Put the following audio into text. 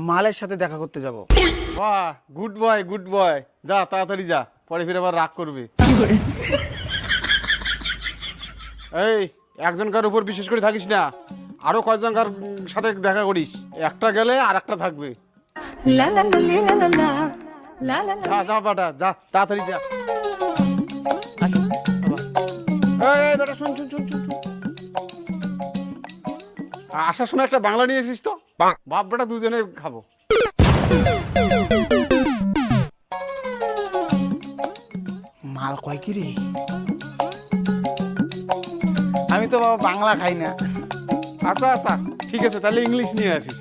মালের সাথে দেখা করতে যাব। বাহ, গুড বয় গুড বয়, যা তাড়াতাড়ি যা, পরে ফিরে আবার রাগ করবে। এই একজনকার উপর বিশেষ করে থাকিস না, আরো কয়েকজনকার সাথে দেখা করিস, একটা গেলে আর একটা থাকবে। যা যা বেটা যা, তাড়াতাড়ি যা। আসো, বাবা। এই বেটা শুন শুন শুন শুন শুন। আসার সময় একটা বাংলা নিয়ে এসিস তো, বাপ বেটা দুজনে খাবো। মাল কয় কি রে? আমি তো বাবা বাংলা খাই না। আচ্ছা আচ্ছা ঠিক আছে, তাহলে ইংলিশ নিয়ে আসিস।